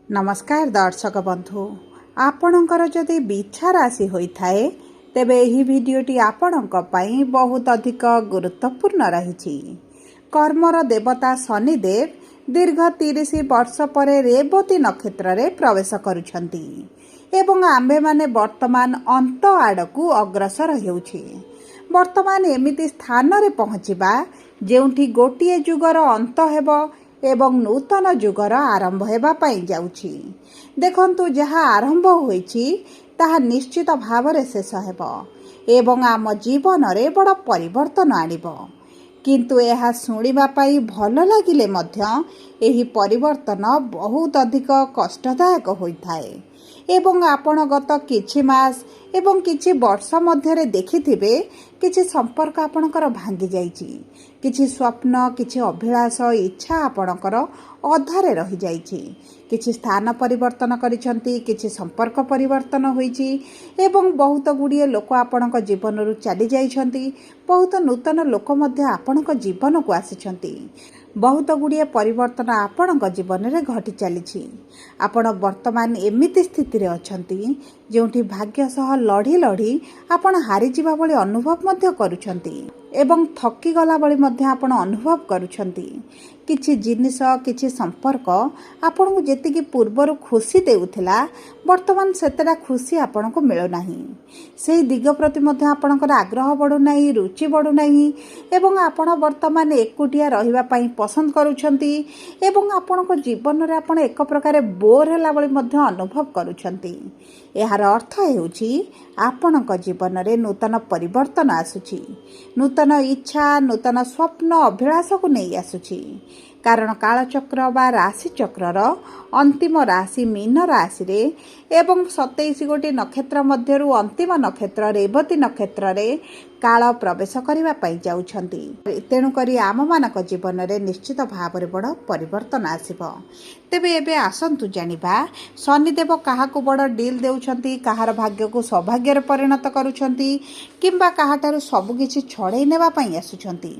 नमस्कार दर्शक बंधु आपणकर जदि बिछा राशि होइथाए तेबे एही भिडियोटी आपणक पई बहुत अधिक गुरुत्वपूर्ण रही। कर्मर देवता शनिदेव दीर्घ 30 वर्ष पर रेवती नक्षत्र रे प्रवेश करुछंती एवं आंबे माने वर्तमान अंत आड़कू अग्रसर हेउछि। वर्तमान एमिति स्थान रे पहुँचीबा जेउठी गोटिए जुगर अंत हेबो एवं नूतन जुगर आरंभ हेबा पई जाउछि। देखंतु जहा आरंभ होईछि ताहा निश्चित भावरे शेष हेबो एवं आम जीवन रे बड़ परिवर्तन आनिबो। किंतु यह शुणिबा पई भल लागिले मध्य एही परिवर्तन बहुत अधिक कष्टदायक होइथाए एवं आपण गत किछि मास एवं किछि वर्ष मध्यरे देखिथिबे किछि संपर्क आपणकर भांगी जाइछि, किछि स्वप्न किछि अभिलाष इच्छा आपणकर अधारे रही जाइछि, किछि स्थान परिवर्तन करिसंती, किछि संपर्क परिवर्तन होइछि एवं बहुत गुड़िए लोक आपणक जीवन रु चली जाइछंती। बहुत नूतन लोक मध्य आपणक जीवन को आसिछंती। बहुत गुड़िए परिवर्तन आपणक जीवन रे घटी चलीछि। आपण वर्तमान एमिति स्थिति रे अछंती जोंठी भाग्य सह लढ़ी लढ़ी आपण हारि जिबा भली अनुभव मध्य करूछंती एवं थकी गला भली मध्य आपण अनुभव करूछंती। किछि जिनिस किछि संपर्क आपण को जेतिकी पूर्वरु खुशी देउथिला वर्तमान सेतेरा खुशी आपण को मिलो नाही। सेही दिग प्रति मध्य आपणकर आग्रह बढ़ु नाही, रुचि बढ़ु नाही एवं आपण वर्तमान एकुटिया रहिबा पई पसंद करूछंती एवं आपणको जीवन रे आपण एक प्रकार बोर होला भली मध्य अनुभव करूछंती। एहार अर्थ हेउछि आपणको जीवन रे नूतन परिवर्तन आसुछि, नूतन इच्छा नूतन स्वप्न अभिलाष को नहीं आसुछि। कारण कालचक्र बा राशि चक्रर अंतिम राशि मीन राशि रे एवं 27 गोटी नक्षत्र मध्यरु अंतिम नक्षत्र रेवती नक्षत्र रे काल प्रवेश करिबा पई जाउछंती। तेणु करी आम मानक जीवन रे निश्चित भाव रे बड़ परिवर्तन आसीबो। तेबे एबे आसंतु जानिबा शनिदेव काहाकू बड़ डील देउछंती, काहार भाग्य को सौभाग्य रे परिणत करूछंती किंबा काहाटारु सब किछि छड़ै नेबा पई आसुछंती।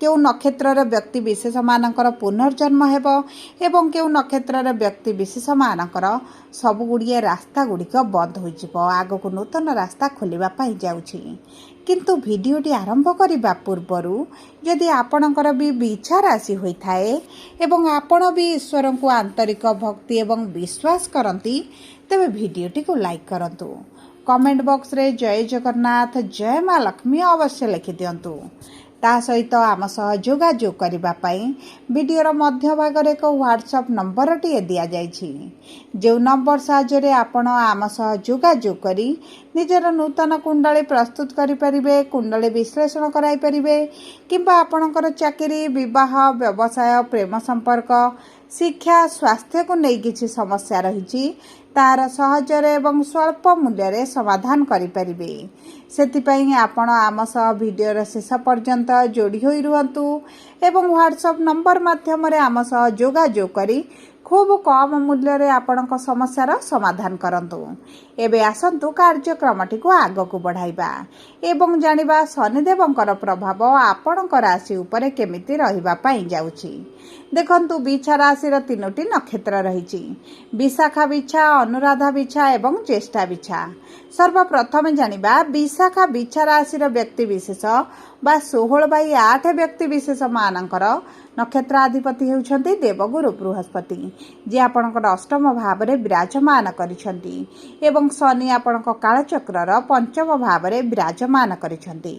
केउ नक्षत्र रे व्यक्ति विशेष मानकर पुनर्जन्म हेबो एवं केउ नक्षत्र रे व्यक्ति विशेष मानकर सब गुड़िए रास्ता गुड़िक बंद होइजिबो, आगको नूतन रास्ता खोलिबा पई जाउछि। किंतु भिडियोटी आरंभ करिबा पूर्वरु यदि आपणकर भी बिछा राशि होइथाए एवं आपण भी ईश्वर को आंतरिक भक्ति एवं विश्वास करंती तेबे भिडियोटी को लाइक करंतु। कमेंट बॉक्स रे जय जगन्नाथ जय मां लक्ष्मी अवश्य लिखि दियंतु। ता सहित आम सह जोगाजोग करिबा पई वीडियोर मध्य भागरे एक व्हाट्सएप नंबर टी दिया जाइछि। जो नंबर साहाय्य आपण आम सह जोगाजोग करी निजर नूतन कुंडली प्रस्तुत करि परिबे, कुंडली विश्लेषण कराई परिबे किंबा आपणकर चाकरी विवाह व्यवसाय प्रेम संपर्क शिक्षा स्वास्थ्य को नहीं किछि समस्या रही तार सहजरे एवं स्वल्प मूल्य रे समाधान करि परिबे। सेतिपई आपण आम सह वीडियोर शेष पर्यंत जोड़ी होई रुहंतु एवं व्हाट्सएप नंबर माध्यम रे आम सह जोगाजोग करी खूब कम मूल्य रे आपणक समस्यार समाधान करंतु। एबे आसंतु कार्यक्रमटी को आग को बढ़ाइबा एवं जानिबा शनिदेवंकर प्रभाव आपणक राशि उपरे केमिति रहिबा पई जाउछि। देखंतु बिछा राशिर 3टी नक्षत्र रहिछि, विशाखा बिछा, अनुराधा बिछा एवं ज्येष्ठा बिछा। सर्वप्रथम जानिबा विशाखा बिछा राशिर व्यक्ति विशेष बा 16/8 व्यक्ति विशेष मानकर नक्षत्राधिपति हेउछंती देवगुरु बृहस्पति, जे आपणकर अष्टम भाव रे विराजमान करिसंती एवं शनि आपणक कालचक्रर पंचम भाव रे विराजमान करिसंती।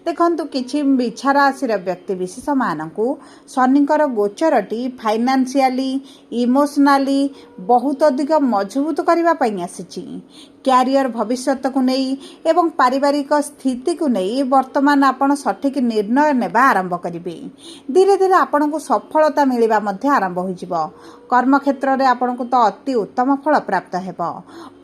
देखंतु किछि बिछा राशिर व्यक्ति विशेष मानकु शनिकर गोचरटी फाइनान्शियली इमोशनाली बहुत अधिक मजबूत करबा पई आसीछि। क्यारियर भविष्यत को नहीं एवं पारिवारिक स्थिति को नहीं वर्तमान आपण सठिक निर्णय नेबा आरंभ करिवे। धीरे धीरे आपण को सफलता मिलिबा मध्ये आरंभ होइजिबो। कर्म क्षेत्र रे आपण को तो अति उत्तम फल प्राप्त हेबो।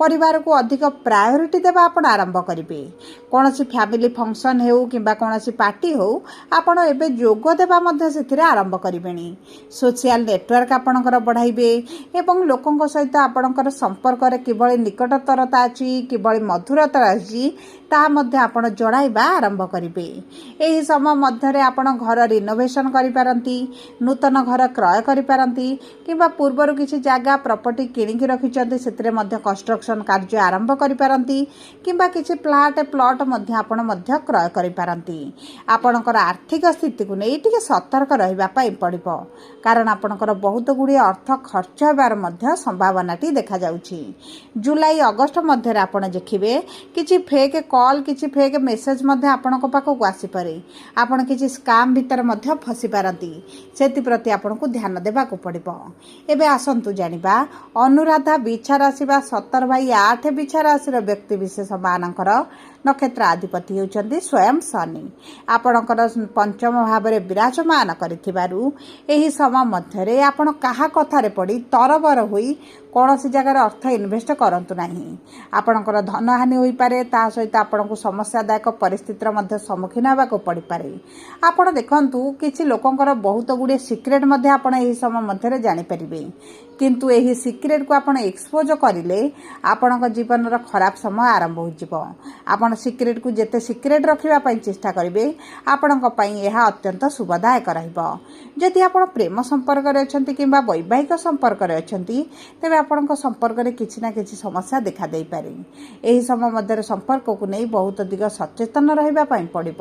परिवार को अधिक प्रायोरिटी देबा आपण आरंभ करिवे। कोनोसी फैमिली फंक्शन हेउ किंबा कोनोसी पार्टी हो आपण एबे जोग देबा मध्ये सेथिरे आरंभ करिवेनी। सोशल नेटवर्क आपणकर बढ़ाइबे एवं लोकंक सहित आपणकर संपर्क रे किबळी निकटतरता अछि किबळी मधुरता अछि ତାହା ମଧ୍ୟ ଆପଣ ଜଣାଇବା ଆରମ୍ଭ କରିବେ। ଏହି ସମୟ ମଧ୍ୟରେ ଆପଣ ଘର ରିନୋଭେସନ୍ କରିପାରନ୍ତି, ନୂତନ ଘର କ୍ରୟ କରିପାରନ୍ତି କିମ୍ବା ପୂର୍ବରୁ କିଛି ଜାଗା ପ୍ରପର୍ଟି କିଣିକି ରଖିଛନ୍ତି ସେଥିରେ ମଧ୍ୟ କନଷ୍ଟ୍ରକ୍ସନ୍ କାର୍ଯ୍ୟ ଆରମ୍ଭ କରିପାରନ୍ତି କିମ୍ବା କିଛି ପ୍ଲଟ୍ ମଧ୍ୟ ଆପଣ ମଧ୍ୟ କ୍ରୟ କରିପାରନ୍ତି। ଆପଣଙ୍କର ଆର୍ଥିକ ସ୍ଥିତିକୁ ନେଇ ଟିକେ ସତର୍କ ରହିବା ପାଇଁ ପଡ଼ିବ, କାରଣ ଆପଣଙ୍କର ବହୁତ ଗୁଡ଼ିଏ ଅର୍ଥ ଖର୍ଚ୍ଚ ହେବାର ମଧ୍ୟ ସମ୍ଭାବନାଟି ଦେଖାଯାଉଛି। ଜୁଲାଇ ଅଗଷ୍ଟ ମଧ୍ୟରେ ଆପଣ ଦେଖିବେ କିଛି ଫେକ୍ କଲ୍, କିଛି ଫେକ୍ ମେସେଜ୍ ମଧ୍ୟ ଆପଣଙ୍କ ପାଖକୁ ଆସିପାରେ। ଆପଣ କିଛି ସ୍କାମ୍ ଭିତରେ ମଧ୍ୟ ଫସିପାରନ୍ତି, ସେଥିପ୍ରତି ଆପଣଙ୍କୁ ଧ୍ୟାନ ଦେବାକୁ ପଡ଼ିବ। ଏବେ ଆସନ୍ତୁ ଜାଣିବା ଅନୁରାଧା ବିଛା ରାଶି ବା 17/8 ବିଛା ରାଶିର ବ୍ୟକ୍ତିବିଶେଷମାନଙ୍କର ନକ୍ଷତ୍ର ଅଧିପତି ହେଉଛନ୍ତି ସ୍ୱୟଂ ଶନି। ଆପଣଙ୍କର ପଞ୍ଚମ ଭାବରେ ବିରାଜମାନ କରିଥିବାରୁ ଏହି ସମୟ ମଧ୍ୟରେ ଆପଣ କାହା କଥାରେ ପଡ଼ି ତରବର ହୋଇ କୌଣସି ଜାଗାରେ ଅର୍ଥ ଇନଭେଷ୍ଟ କରନ୍ତୁ ନାହିଁ। ଆପଣଙ୍କର ଧନହାନି ହୋଇପାରେ, ତାହା ସହିତ ଆପଣଙ୍କୁ ସମସ୍ୟାଦାୟକ ପରିସ୍ଥିତିର ମଧ୍ୟ ସମ୍ମୁଖୀନ ହେବାକୁ ପଡ଼ିପାରେ। ଆପଣ ଦେଖନ୍ତୁ କିଛି ଲୋକଙ୍କର ବହୁତ ଗୁଡ଼ିଏ ସିକ୍ରେଟ୍ ମଧ୍ୟ ଆପଣ ଏହି ସମୟ ମଧ୍ୟରେ ଜାଣିପାରିବେ, କିନ୍ତୁ ଏହି ସିକ୍ରେଟ୍କୁ ଆପଣ ଏକ୍ସପୋଜ୍ କରିଲେ ଆପଣଙ୍କ ଜୀବନର ଖରାପ ସମୟ ଆରମ୍ଭ ହୋଇଯିବ। ଆପଣ ସିକ୍ରେଟ୍କୁ ଯେତେ ସିକ୍ରେଟ୍ ରଖିବା ପାଇଁ ଚେଷ୍ଟା କରିବେ ଆପଣଙ୍କ ପାଇଁ ଏହା ଅତ୍ୟନ୍ତ ଶୁଭଦାୟକ ରହିବ। ଯଦି ଆପଣ ପ୍ରେମ ସମ୍ପର୍କରେ ଅଛନ୍ତି କିମ୍ବା ବୈବାହିକ ସମ୍ପର୍କରେ ଅଛନ୍ତି, ତେବେ ଆପଣଙ୍କ ସମ୍ପର୍କରେ କିଛି ନା କିଛି ସମସ୍ୟା ଦେଖାଦେଇପାରେ। ଏହି ସମୟ ମଧ୍ୟରେ ସମ୍ପର୍କକୁ ନେଇ ବହୁତ ଅଧିକ ସଚେତନ ରହିବା ପାଇଁ ପଡ଼ିବ।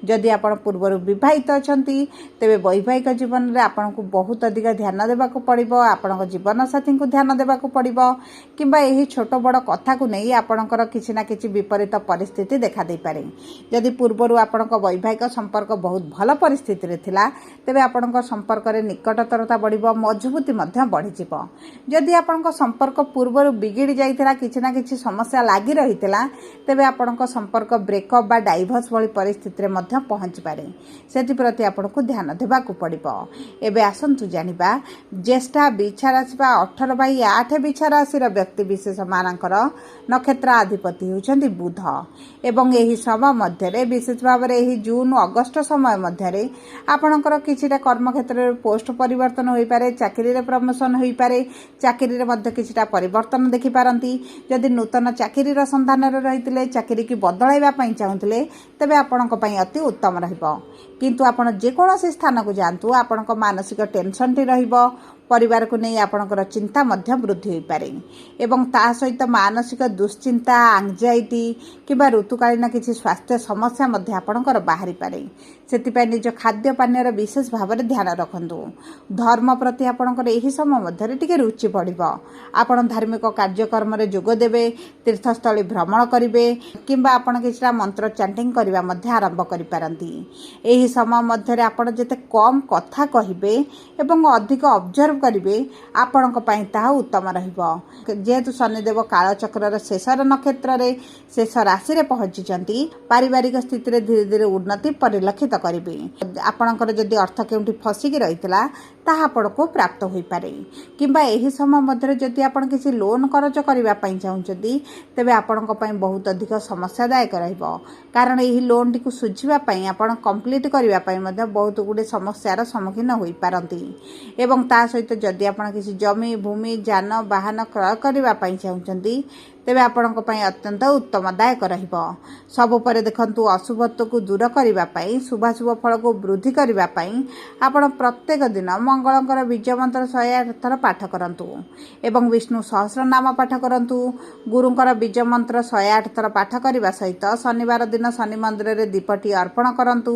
ଯଦି ଆପଣ ପୂର୍ବରୁ ବିବାହିତ ଅଛନ୍ତି, ତେବେ ବୈବାହିକ ଜୀବନରେ ଆପଣଙ୍କୁ ବହୁତ ଅଧିକ ଧ୍ୟାନ ଦେବାକୁ ପଡ଼ିବ, ଆପଣଙ୍କ ଜୀବନସାଥୀଙ୍କୁ ଧ୍ୟାନ ଦେବାକୁ ପଡ଼ିବ କିମ୍ବା ଏହି ଛୋଟ ବଡ଼ କଥାକୁ ନେଇ ଆପଣଙ୍କର କିଛି ନା କିଛି ବିପରୀତ ପରିସ୍ଥିତି ଦେଖାଦେଇପାରେ। ଯଦି ପୂର୍ବରୁ ଆପଣଙ୍କ ବୈବାହିକ ସମ୍ପର୍କ ବହୁତ ଭଲ ପରିସ୍ଥିତିରେ ଥିଲା, ତେବେ ଆପଣଙ୍କ ସମ୍ପର୍କରେ ନିକଟତରତା ବଢ଼ିବ, ମଜବୁତି ମଧ୍ୟ ବଢ଼ିଯିବ। ଯଦି ଆପଣଙ୍କ ସମ୍ପର୍କ ପୂର୍ବରୁ ବିଗିଡ଼ି ଯାଇଥିଲା, କିଛି ନା କିଛି ସମସ୍ୟା ଲାଗି ରହିଥିଲା, ତେବେ ଆପଣଙ୍କ ସମ୍ପର୍କ ବ୍ରେକଅପ୍ ବା ଡାଇଭର୍ସ ଭଳି ପରିସ୍ଥିତିରେ ମଧ୍ୟ ପହଞ୍ଚିପାରେ। ସେଥିପ୍ରତି ଆପଣଙ୍କୁ ଧ୍ୟାନ ଦେବାକୁ ପଡ଼ିବ। ଏବେ ଆସନ୍ତୁ ଜାଣିବା ଜ୍ୟେଷ୍ଠା ବିଛା ରାଶି ବା 18/8 ବିଛା ରାଶିର ବ୍ୟକ୍ତିବିଶେଷମାନଙ୍କର ନକ୍ଷତ୍ର ଅଧିପତି ହେଉଛନ୍ତି ବୁଧ। ଏବଂ ଏହି ସମୟ ମଧ୍ୟରେ ବିଶେଷ ଭାବରେ ଏହି ଜୁନ୍ ଅଗଷ୍ଟ ସମୟ ମଧ୍ୟରେ ଆପଣଙ୍କର କିଛିଟା କର୍ମକ୍ଷେତ୍ରରେ ପୋଷ୍ଟ ପରିବର୍ତ୍ତନ ହୋଇପାରେ, ଚାକିରିରେ ପ୍ରମୋସନ୍ ହୋଇପାରେ, ଚାକିରିରେ ମଧ୍ୟ କିଛିଟା ପରିବର୍ତ୍ତନ ଦେଖିପାରନ୍ତି। ଯଦି ନୂତନ ଚାକିରିର ସନ୍ଧାନରେ ରହିଥିଲେ, ଚାକିରିକି ବଦଳାଇବା ପାଇଁ ଚାହୁଁଥିଲେ, ତେବେ ଆପଣଙ୍କ ପାଇଁ ଅତି ଉତ୍ତମ ରହିବ। କିନ୍ତୁ ଆପଣ ଯେକୌଣସି ସ୍ଥାନକୁ ଯାଆନ୍ତୁ ଆପଣଙ୍କ ମାନସିକ ଟେନସନ୍ଟି ରହିବ, ପରିବାରକୁ ନେଇ ଆପଣଙ୍କର ଚିନ୍ତା ମଧ୍ୟ ବୃଦ୍ଧି ହୋଇପାରେ ଏବଂ ତା ସହିତ ମାନସିକ ଦୁଶ୍ଚିନ୍ତା, ଆଙ୍ଗଜାଇଟି କିମ୍ବା ଋତୁକାଳୀନ କିଛି ସ୍ୱାସ୍ଥ୍ୟ ସମସ୍ୟା ମଧ୍ୟ ଆପଣଙ୍କର ବାହାରିପାରେ। ସେଥିପାଇଁ ନିଜ ଖାଦ୍ୟ ପାନୀୟର ବିଶେଷ ଭାବରେ ଧ୍ୟାନ ରଖନ୍ତୁ। ଧର୍ମ ପ୍ରତି ଆପଣଙ୍କର ଏହି ସମୟ ମଧ୍ୟରେ ଟିକେ ରୁଚି ବଢ଼ିବ। ଆପଣ ଧାର୍ମିକ କାର୍ଯ୍ୟକ୍ରମରେ ଯୋଗ ଦେବେ, ତୀର୍ଥସ୍ଥଳୀ ଭ୍ରମଣ କରିବେ କିମ୍ବା ଆପଣ କିଛିଟା ମନ୍ତ୍ର ଚାଣ୍ଟିଂ କରିବା ମଧ୍ୟ ଆରମ୍ଭ କରିପାରନ୍ତି। ଏହି ସମୟ ମଧ୍ୟରେ ଆପଣ ଯେତେ କମ୍ କଥା କହିବେ ଏବଂ ଅଧିକ ଅବଜର୍ଭ କରିବେ ଆପଣଙ୍କ ପାଇଁ ତାହା ଉତ୍ତମ ରହିବ। ଯେହେତୁ ଶନିଦେବ କାଳଚକ୍ରର ଶେଷର ନକ୍ଷତ୍ରରେ ଶେଷ ରାଶିରେ ପହଞ୍ଚିଛନ୍ତି, ପାରିବାରିକ ସ୍ଥିତିରେ ଧୀରେ ଧୀରେ ଉନ୍ନତି ପରିଲକ୍ଷିତ କରିବେ। ଆପଣଙ୍କର ଯଦି ଅର୍ଥ କେଉଁଠି ଫସିକି ରହିଥିଲା ତାହା ଆପଣଙ୍କୁ ପ୍ରାପ୍ତ ହୋଇପାରେ କିମ୍ବା ଏହି ସମୟ ମଧ୍ୟରେ ଯଦି ଆପଣ କିଛି ଲୋନ୍ କରଜ କରିବା ପାଇଁ ଚାହୁଁଛନ୍ତି, ତେବେ ଆପଣଙ୍କ ପାଇଁ ବହୁତ ଅଧିକ ସମସ୍ୟାଦାୟକ ରହିବ, କାରଣ ଏହି ଲୋନ୍ଟିକୁ ଶୁଝିବା ପାଇଁ ଆପଣ କମ୍ପ୍ଲିଟ୍ କରିବା ପାଇଁ ମଧ୍ୟ ବହୁତ ଗୁଡ଼ିଏ ସମସ୍ୟାର ସମ୍ମୁଖୀନ ହୋଇପାରନ୍ତି। ଏବଂ ତା ସହିତ ଯଦି ଆପଣ କିଛି ଜମି, ଭୂମି, ଯାନବାହନ କ୍ରୟ କରିବା ପାଇଁ ଚାହୁଁଛନ୍ତି, ତେବେ ଆପଣଙ୍କ ପାଇଁ ଅତ୍ୟନ୍ତ ଉତ୍ତମଦାୟକ ରହିବ। ସବୁପରେ ଦେଖନ୍ତୁ ଅଶୁଭତ୍ୱକୁ ଦୂର କରିବା ପାଇଁ, ଶୁଭାଶୁଭ ଫଳକୁ ବୃଦ୍ଧି କରିବା ପାଇଁ ଆପଣ ପ୍ରତ୍ୟେକ ଦିନ ମଙ୍ଗଳଙ୍କର ବୀଜ ମନ୍ତ୍ର 108 ଥର ପାଠ କରନ୍ତୁ ଏବଂ ବିଷ୍ଣୁ ସହସ୍ରନାମ ପାଠ କରନ୍ତୁ। ଗୁରୁଙ୍କର ବୀଜ ମନ୍ତ୍ର 108 ଥର ପାଠ କରିବା ସହିତ ଶନିବାର ଦିନ ଶନି ମନ୍ଦିରରେ ଦୀପଟି ଅର୍ପଣ କରନ୍ତୁ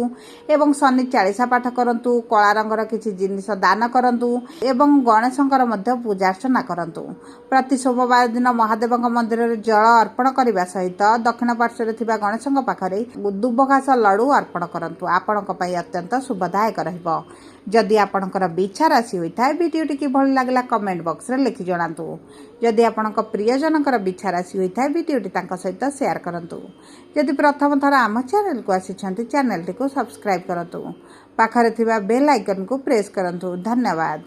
ଏବଂ ଶନି ଚାଳିଶା ପାଠ କରନ୍ତୁ। କଳା ରଙ୍ଗର କିଛି ଜିନିଷ ଦାନ କରନ୍ତୁ ଏବଂ ଗଣେଶଙ୍କର ମଧ୍ୟ ପୂଜାର୍ଚ୍ଚନା କରନ୍ତୁ। ପ୍ରତି ସୋମବାର ଦିନ ମହାଦେବଙ୍କ ମନ୍ଦିରରେ ଜଳ ଅର୍ପଣ କରିବା ସହିତ ଦକ୍ଷିଣ ପାର୍ଶ୍ୱରେ ଥିବା ଗଣେଶଙ୍କ ପାଖରେ ଦୁବଘାସ ଲଡ଼ୁ ଅର୍ପଣ କରନ୍ତୁ। ଆପଣଙ୍କ ପାଇଁ ଅତ୍ୟନ୍ତ ଶୁଭଦାୟକ ରହିବ। ଯଦି ଆପଣଙ୍କର ବିଛା ରାଶି ହୋଇଥାଏ, ଭିଡ଼ିଓଟି କିଭଳି ଲାଗିଲା କମେଣ୍ଟ ବକ୍ସରେ ଲେଖି ଜଣାନ୍ତୁ। ଯଦି ଆପଣଙ୍କ ପ୍ରିୟଜନଙ୍କର ବିଛା ରାଶି ହୋଇଥାଏ, ଭିଡ଼ିଓଟି ତାଙ୍କ ସହିତ ସେୟାର କରନ୍ତୁ। ଯଦି ପ୍ରଥମ ଥର ଆମ ଚ୍ୟାନେଲକୁ ଆସିଛନ୍ତି, ଚ୍ୟାନେଲଟିକୁ ସବସ୍କ୍ରାଇବ୍ କରନ୍ତୁ। ପାଖରେ ଥିବା ବେଲ୍ ଆଇକନକୁ ପ୍ରେସ୍ କରନ୍ତୁ। ଧନ୍ୟବାଦ।